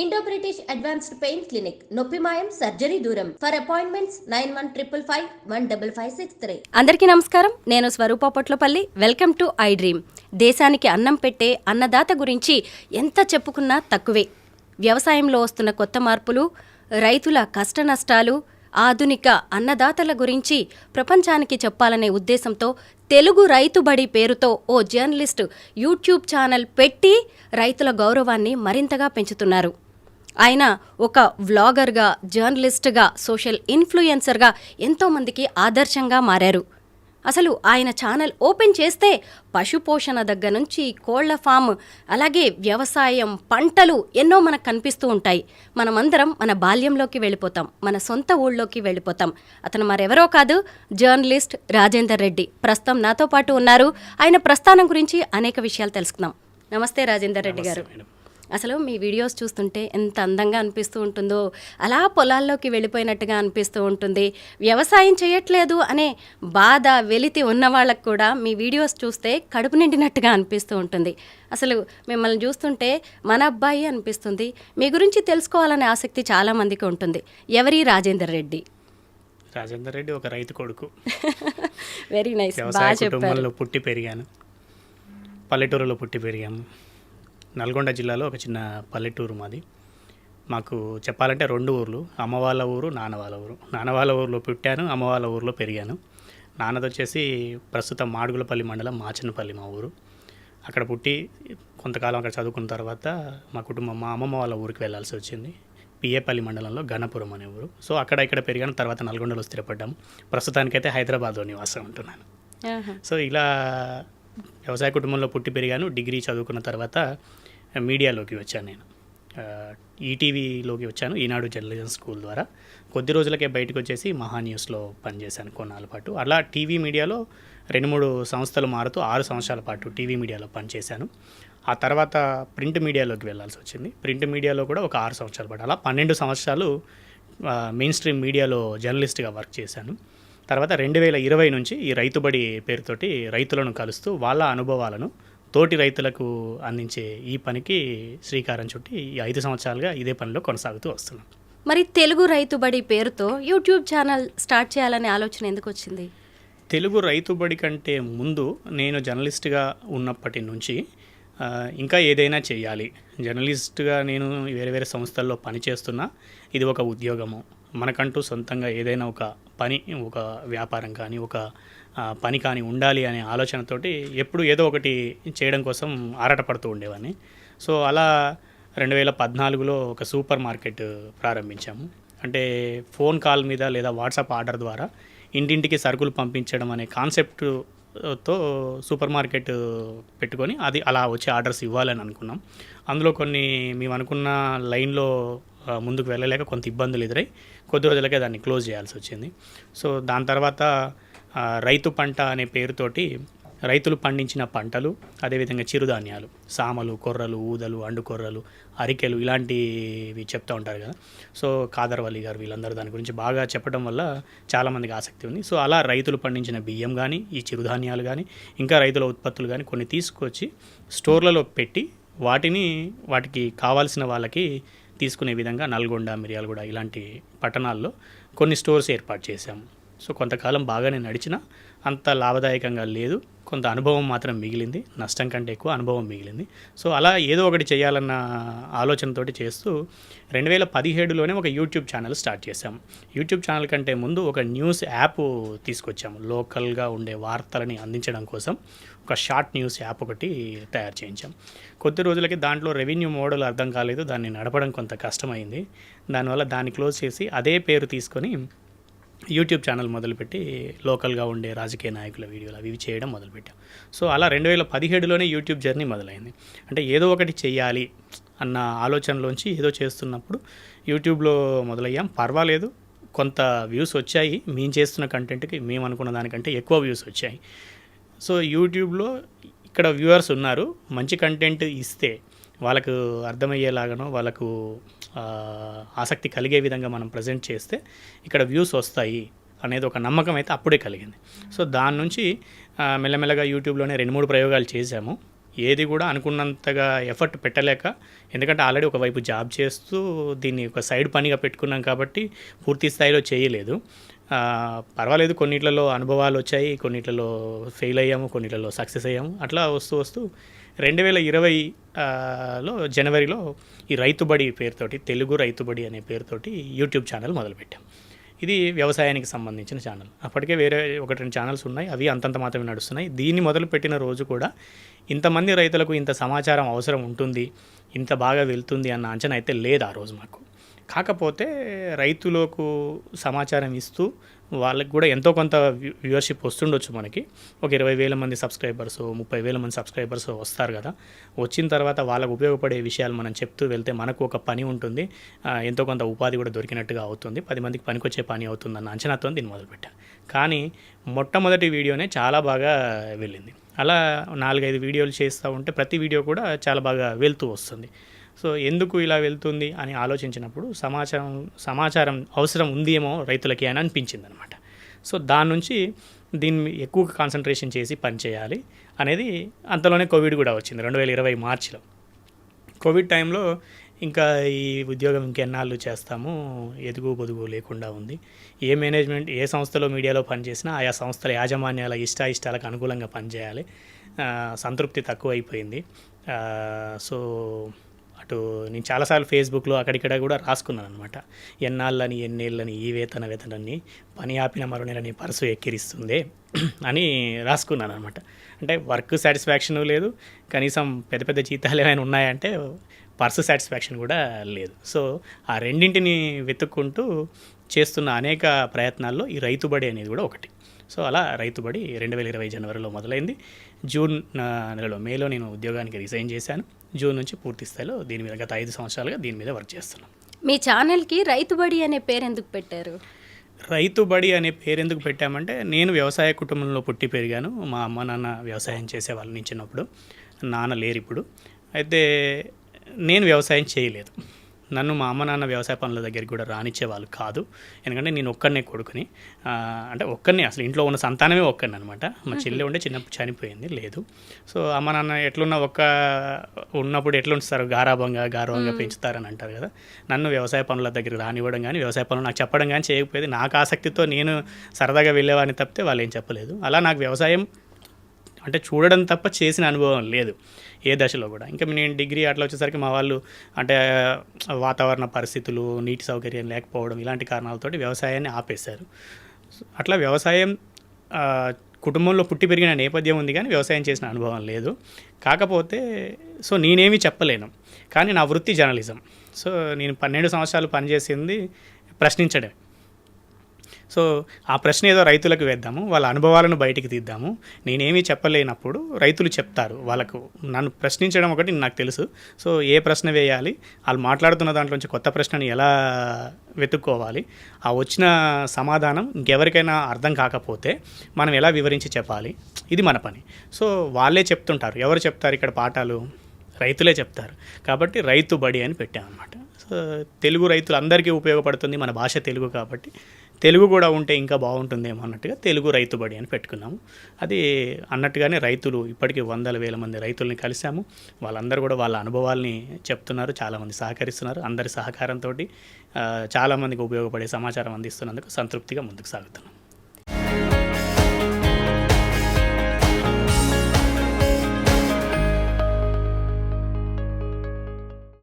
Indo British advanced pain clinic నొప్పి మాయం surgery దూరం ఫర్ అపాయింట్మెంట్స్ 9155515563. అందరికీ నమస్కారం. నేను Swaroopa Potlapalli. Welcome to I Dream. దేశానికి అన్నం పెట్టే అన్నదాత గురించి ఎంత చెప్పుకున్నా తక్కువే. వ్యవసాయంలో వస్తున్న కొత్త మార్పులు, రైతుల కష్ట నష్టాలు, ఆధునిక అన్నదాతల గురించి ప్రపంచానికి చెప్పాలనే ఉద్దేశంతో తెలుగు రైతుబడి పేరుతో ఓ జర్నలిస్టు యూట్యూబ్ ఛానల్ పెట్టి రైతుల గౌరవాన్ని మరింతగా పెంచుతున్నారు. ఆయన ఒక వ్లాగర్గా, జర్నలిస్ట్గా, సోషల్ ఇన్ఫ్లుయెన్సర్గా ఎంతోమందికి ఆదర్శంగా మారారు. అసలు ఆయన ఛానల్ ఓపెన్ చేస్తే పశుపోషణ దగ్గర నుంచి కోళ్ల ఫామ్, అలాగే వ్యవసాయం, పంటలు ఎన్నో మనకు కనిపిస్తూ ఉంటాయి. మనమందరం మన బాల్యంలోకి వెళ్ళిపోతాం, మన సొంత ఊళ్ళోకి వెళ్ళిపోతాం. అతను మరెవరో కాదు, జర్నలిస్ట్ రాజేందర్ రెడ్డి. ప్రస్తుతం నాతో పాటు ఉన్నారు. ఆయన ప్రస్థానం గురించి అనేక విషయాలు తెలుసుకుందాం. నమస్తే రాజేందర్ రెడ్డి గారు. అసలు మీ వీడియోస్ చూస్తుంటే ఎంత అందంగా అనిపిస్తూ ఉంటుందో, అలా పొలాల్లోకి వెళ్ళిపోయినట్టుగా అనిపిస్తూ ఉంటుంది. వ్యవసాయం చేయట్లేదు అనే బాధ, వెలితి ఉన్న వాళ్ళకు కూడా మీ వీడియోస్ చూస్తే కడుపు నిండినట్టుగా అనిపిస్తూ ఉంటుంది. అసలు మిమ్మల్ని చూస్తుంటే మన అబ్బాయి అనిపిస్తుంది. మీ గురించి తెలుసుకోవాలనే ఆసక్తి చాలామందికి ఉంటుంది. ఎవరి రాజేందర్ రెడ్డి? రాజేందర్ రెడ్డి ఒక రైతు కొడుకు. వెరీ నైస్, బాగా చెప్పారు. పుట్టి పెరిగాను, పల్లెటూరులో పుట్టి పెరిగాము. నల్గొండ జిల్లాలో ఒక చిన్న పల్లెటూరు మాది. మాకు చెప్పాలంటే 2 ఊర్లు, అమ్మ వాళ్ళ ఊరు, నాన్న వాళ్ళ ఊరు. నాన్న వాళ్ళ ఊరిలో పుట్టాను, అమ్మ వాళ్ళ ఊరిలో పెరిగాను. నాన్నది వచ్చేసి ప్రస్తుతం మాడుగులపల్లి మండలం మాచనపల్లి మా ఊరు. అక్కడ పుట్టి కొంతకాలం అక్కడ చదువుకున్న తర్వాత మా కుటుంబం మా అమ్మమ్మ వాళ్ళ ఊరికి వెళ్ళాల్సి వచ్చింది. పిఏపల్లి మండలంలో గణపురం అనే ఊరు. సో అక్కడ ఇక్కడ పెరిగాను. తర్వాత నల్గొండలో స్థిరపడ్డాము. ప్రస్తుతానికైతే హైదరాబాద్లో నివాసం ఉంటున్నాను. సో ఇలా వ్యవసాయ కుటుంబంలో పుట్టి పెరిగాను. డిగ్రీ చదువుకున్న తర్వాత మీడియాలోకి వచ్చాను. నేను ఈటీవీలోకి వచ్చాను, ఈనాడు జర్నలిజం స్కూల్ ద్వారా. కొద్ది రోజులకే బయటకు వచ్చేసి మహా న్యూస్లో పనిచేశాను కొన్నాళ్ళ పాటు. అలా టీవీ మీడియాలో 2-3 సంస్థలు మారుతూ 6 సంవత్సరాల పాటు టీవీ మీడియాలో పనిచేశాను. ఆ తర్వాత ప్రింట్ మీడియాలోకి వెళ్ళాల్సి వచ్చింది. ప్రింట్ మీడియాలో కూడా ఒక 6 సంవత్సరాల పాటు, అలా 12 సంవత్సరాలు మెయిన్ స్ట్రీమ్ మీడియాలో జర్నలిస్ట్గా వర్క్ చేశాను. తర్వాత 2020 నుంచి ఈ రైతుబడి పేరుతోటి రైతులను కలుస్తూ వాళ్ళ అనుభవాలను తోటి రైతులకు అందించే ఈ పనికి శ్రీకారం చుట్టి ఈ 5 సంవత్సరాలుగా ఇదే పనిలో కొనసాగుతూ వస్తున్నాం. మరి తెలుగు రైతుబడి పేరుతో యూట్యూబ్ ఛానల్ స్టార్ట్ చేయాలనే ఆలోచన ఎందుకు వచ్చింది? తెలుగు రైతుబడి కంటే ముందు నేను జర్నలిస్ట్గా ఉన్నప్పటి నుంచి ఇంకా ఏదైనా చేయాలి, జర్నలిస్ట్గా నేను వేరే వేరే సంస్థల్లో పనిచేస్తున్నా, ఇది ఒక ఉద్యోగము, మనకంటూ సొంతంగా ఏదైనా ఒక పని, ఒక వ్యాపారం కానీ ఒక పని కానీ ఉండాలి అనే ఆలోచనతోటి ఎప్పుడు ఏదో ఒకటి చేయడం కోసం ఆరాటపడుతూ ఉండేవాడిని. సో అలా 2014లో ఒక సూపర్ మార్కెట్ ప్రారంభించాము. అంటే ఫోన్ కాల్ మీద లేదా వాట్సాప్ ఆర్డర్ ద్వారా ఇంటింటికి సరుకులు పంపించడం అనే కాన్సెప్ట్తో సూపర్ మార్కెట్ పెట్టుకొని అది అలా వచ్చే ఆర్డర్స్ ఇవ్వాలని అనుకున్నాం. అందులో కొన్ని మేము అనుకున్న లైన్లో ముందుకు వెళ్ళలేక కొంత ఇబ్బందులు ఎదురై కొద్ది రోజులకే దాన్ని క్లోజ్ చేయాల్సి వచ్చింది. సో దాని తర్వాత రైతు పంట అనే పేరుతోటి రైతులు పండించిన పంటలు, అదేవిధంగా చిరుధాన్యాలు, సామలు, కొర్రలు, ఊదలు, అండుకొర్రలు, అరికెలు ఇలాంటివి చెప్తూ ఉంటారు కదా. సో కాదర్వల్లి గారు వీళ్ళందరూ దాని గురించి బాగా చెప్పడం వల్ల చాలామందికి ఆసక్తి ఉంది. సో అలా రైతులు పండించిన బియ్యం కానీ, ఈ చిరుధాన్యాలు కానీ, ఇంకా రైతుల ఉత్పత్తులు కానీ కొన్ని తీసుకొచ్చి స్టోర్లలో పెట్టి వాటికి కావాల్సిన వాళ్ళకి తీసుకునే విధంగా నల్గొండ, మిర్యాలగూడ ఇలాంటి పట్టణాల్లో కొన్ని స్టోర్స్ ఏర్పాటు చేశాము. సో కొంతకాలం బాగానే నడిచినా అంత లాభదాయకంగా లేదు. కొంత అనుభవం మాత్రం మిగిలింది, నష్టం కంటే ఎక్కువ అనుభవం మిగిలింది. సో అలా ఏదో ఒకటి చేయాలన్న ఆలోచనతోటి చేస్తూ 2017లోనే ఒక యూట్యూబ్ ఛానల్ స్టార్ట్ చేశాము. యూట్యూబ్ ఛానల్ కంటే ముందు ఒక న్యూస్ యాప్ తీసుకొచ్చాము. లోకల్గా ఉండే వార్తలని అందించడం కోసం ఒక షార్ట్ న్యూస్ యాప్ ఒకటి తయారు చేయించాం. కొద్ది రోజులకి దాంట్లో రెవెన్యూ మోడల్ అర్థం కాలేదు, దాన్ని నడపడం కొంత కష్టమైంది. దానివల్ల దాన్ని క్లోజ్ చేసి అదే పేరు తీసుకొని యూట్యూబ్ ఛానల్ మొదలుపెట్టి లోకల్గా ఉండే రాజకీయ నాయకుల వీడియోలు అవి చేయడం మొదలుపెట్టాం. సో అలా 2017లోనే యూట్యూబ్ జర్నీ మొదలైంది. అంటే ఏదో ఒకటి చెయ్యాలి అన్న ఆలోచనలోంచి ఏదో చేస్తున్నప్పుడు యూట్యూబ్లో మొదలయ్యాం. పర్వాలేదు, కొంత వ్యూస్ వచ్చాయి. మేము చేస్తున్న కంటెంట్కి మేము అనుకున్న దానికంటే ఎక్కువ వ్యూస్ వచ్చాయి. సో యూట్యూబ్లో ఇక్కడ వ్యూవర్స్ ఉన్నారు, మంచి కంటెంట్ ఇస్తే వాళ్ళకు అర్థమయ్యేలాగానో వాళ్ళకు ఆసక్తి కలిగే విధంగా మనం ప్రజెంట్ చేస్తే ఇక్కడ వ్యూస్ వస్తాయి అనేది ఒక నమ్మకం అయితే అప్పుడే కలిగింది. సో దాని నుంచి మెల్లమెల్లగా యూట్యూబ్లోనే 2-3 ప్రయోగాలు చేశాము. ఏది కూడా అనుకున్నంతగా ఎఫర్ట్ పెట్టలేక, ఎందుకంటే ఆల్రెడీ ఒకవైపు జాబ్ చేస్తూ దీన్ని ఒక సైడ్ పనిగా పెట్టుకున్నాం కాబట్టి పూర్తి స్థాయిలో చేయలేదు. పర్వాలేదు, కొన్నిట్లలో అనుభవాలు వచ్చాయి, కొన్నిట్లలో ఫెయిల్ అయ్యాము, కొన్నిట్లలో సక్సెస్ అయ్యాము. అట్లా వస్తూ 2020లో జనవరిలో ఈ రైతుబడి పేరుతోటి, తెలుగు రైతుబడి అనే పేరుతోటి యూట్యూబ్ ఛానల్ మొదలుపెట్టాం. ఇది వ్యవసాయానికి సంబంధించిన ఛానల్. అప్పటికే వేరే 1-2 ఛానల్స్ ఉన్నాయి, అవి అంతంత మాత్రమే నడుస్తున్నాయి. దీన్ని మొదలుపెట్టిన రోజు కూడా ఇంతమంది రైతులకు ఇంత సమాచారం అవసరం ఉంటుంది, ఇంత బాగా వెళ్తుంది అన్న అంచనా అయితే లేదు ఆ రోజు మాకు. కాకపోతే రైతులకు సమాచారం ఇస్తూ వాళ్ళకి కూడా ఎంతో కొంత వ్యూవర్షిప్ వస్తుండొచ్చు. మనకి ఒక 20,000 మంది సబ్స్క్రైబర్స్, 30,000 మంది సబ్స్క్రైబర్స్ వస్తారు కదా. వచ్చిన తర్వాత వాళ్ళకు ఉపయోగపడే విషయాలు మనం చెప్తూ వెళ్తే మనకు ఒక పని ఉంటుంది, ఎంతో కొంత ఉపాధి కూడా దొరికినట్టుగా అవుతుంది, 10 మందికి పనికొచ్చే పని అవుతుందన్న అంచనాతో దీన్ని మొదలుపెట్టాను. కానీ మొట్టమొదటి వీడియోనే చాలా బాగా వెళ్ళింది. అలా 4-5 వీడియోలు చేస్తూ ఉంటే ప్రతి వీడియో కూడా చాలా బాగా వెళ్తూ వస్తుంది. సో ఎందుకు ఇలా వెళ్తుంది అని ఆలోచించినప్పుడు సమాచారం అవసరం ఉందేమో రైతులకి అని అనిపించింది అనమాట. సో దాని నుంచి దీన్ని ఎక్కువ కాన్సన్ట్రేషన్ చేసి పనిచేయాలి అనేది. అంతలోనే కోవిడ్ కూడా వచ్చింది 2020 మార్చిలో. కోవిడ్ టైంలో ఇంకా ఈ ఉద్యోగం ఇంకెన్నాళ్ళు చేస్తాము, ఎదుగు పొదుగు లేకుండా ఉంది. ఏ మేనేజ్మెంట్, ఏ సంస్థలో మీడియాలో పనిచేసినా ఆయా సంస్థల యాజమాన్యాల ఇష్టాలకు అనుకూలంగా పనిచేయాలి. సంతృప్తి తక్కువైపోయింది. సో అటు నేను చాలాసార్లు ఫేస్బుక్లో అక్కడిక్కడ కూడా రాసుకున్నాను అనమాట. ఎన్నేళ్ళని ఈ వేతనాన్ని పని ఆపిన మరునేలని పర్సు ఎక్కిరిస్తుంది అని రాసుకున్నాను అనమాట. అంటే వర్క్ సాటిస్ఫాక్షన్ లేదు, కనీసం పెద్ద పెద్ద జీతాలు ఏమైనా ఉన్నాయంటే పర్సు సాటిస్ఫాక్షన్ కూడా లేదు. సో ఆ రెండింటిని వెతుక్కుంటూ చేస్తున్న అనేక ప్రయత్నాల్లో ఈ రైతుబడి అనేది కూడా ఒకటి. సో అలా రైతుబడి 2020 జనవరిలో మొదలైంది. జూన్ నెలలో, మేలో నేను ఉద్యోగానికి రిజైన్ చేశాను. జూన్ నుంచి పూర్తి స్థాయిలో దీని మీద గత 5 సంవత్సరాలుగా దీని మీద వర్క్ చేస్తున్నాను. మీ ఛానల్కి రైతుబడి అనే పేరు ఎందుకు పెట్టారు? రైతుబడి అనే పేరు ఎందుకు పెట్టామంటే, నేను వ్యవసాయ కుటుంబంలో పుట్టి పెరిగాను. మా అమ్మ నాన్న వ్యవసాయం చేసేవాళ్ళు నేను చిన్నప్పుడు. నాన్న లేరు ఇప్పుడు. అయితే నేను వ్యవసాయం చేయలేదు. నన్ను మా అమ్మ నాన్న వ్యవసాయ పనుల దగ్గరికి కూడా రానిచ్చేవాళ్ళు కాదు. ఎందుకంటే నేను ఒక్కనే కొడుకుని, అంటే ఒక్కనే, అసలు ఇంట్లో ఉన్న సంతానమే ఒక్కని అనమాట. మా చెల్లె ఉండే చిన్నప్పుడు చనిపోయింది, లేదు. సో అమ్మ నాన్న ఎట్లున్నా ఉన్నప్పుడు ఎట్లా ఉంచుతారు, గారవంగా పెంచుతారని అంటారు కదా. నన్ను వ్యవసాయ పనుల దగ్గరికి రానివ్వడం కానీ, వ్యవసాయ పనులు నాకు చెప్పడం కానీ చేయకపోయేది. నాకు ఆసక్తితో నేను సరదాగా వెళ్ళేవాడిని తప్పితే వాళ్ళు ఏం చెప్పలేదు. అలా నాకు వ్యవసాయం అంటే చూడడం తప్ప చేసిన అనుభవం లేదు ఏ దశలో కూడా. ఇంకా నేను డిగ్రీ అట్లా వచ్చేసరికి మా వాళ్ళు అంటే వాతావరణ పరిస్థితులు, నీటి సౌకర్యం లేకపోవడం, ఇలాంటి కారణాలతోటి వ్యవసాయాన్ని ఆపేశారు. అట్లా వ్యవసాయం కుటుంబంలో పుట్టి పెరిగిన నేపథ్యం ఉంది కానీ వ్యవసాయం చేసిన అనుభవం లేదు. కాకపోతే సో నేనేమీ చెప్పలేను, కానీ నా వృత్తి జర్నలిజం. సో నేను 12 సంవత్సరాలు పనిచేసింది ప్రశ్నించడమే. సో ఆ ప్రశ్న ఏదో రైతులకు వేద్దాము, వాళ్ళ అనుభవాలను బయటికి తీద్దాము. నేనేమీ చెప్పలేనప్పుడు రైతులు చెప్తారు. వాళ్ళకు నన్ను ప్రశ్నించడం ఒకటి నాకు తెలుసు. సో ఏ ప్రశ్న వేయాలి, వాళ్ళు మాట్లాడుతున్న దాంట్లోంచి కొత్త ప్రశ్నని ఎలా వెతుక్కోవాలి, ఆ వచ్చిన సమాధానం ఇంకెవరికైనా అర్థం కాకపోతే మనం ఎలా వివరించి చెప్పాలి, ఇది మన పని. సో వాళ్ళే చెప్తుంటారు. ఎవరు చెప్తారు ఇక్కడ పాఠాలు? రైతులే చెప్తారు. కాబట్టి రైతుబడి అని పెట్టామన్నమాట. సో తెలుగు రైతులందరికీ ఉపయోగపడుతుంది, మన భాష తెలుగు కాబట్టి తెలుగు కూడా ఉంటే ఇంకా బాగుంటుందేమో అన్నట్టుగా తెలుగు రైతుబడి అని పెట్టుకున్నాము. అది అన్నట్టుగానే రైతులు ఇప్పటికీ 100,000 మంది రైతుల్ని కలిసాము. వాళ్ళందరూ కూడా వాళ్ళ అనుభవాల్ని చెప్తున్నారు, చాలామంది సహకరిస్తున్నారు. అందరి సహకారంతో చాలామందికి ఉపయోగపడే సమాచారం అందిస్తున్నందుకు సంతృప్తిగా ముందుకు సాగుతున్నాం.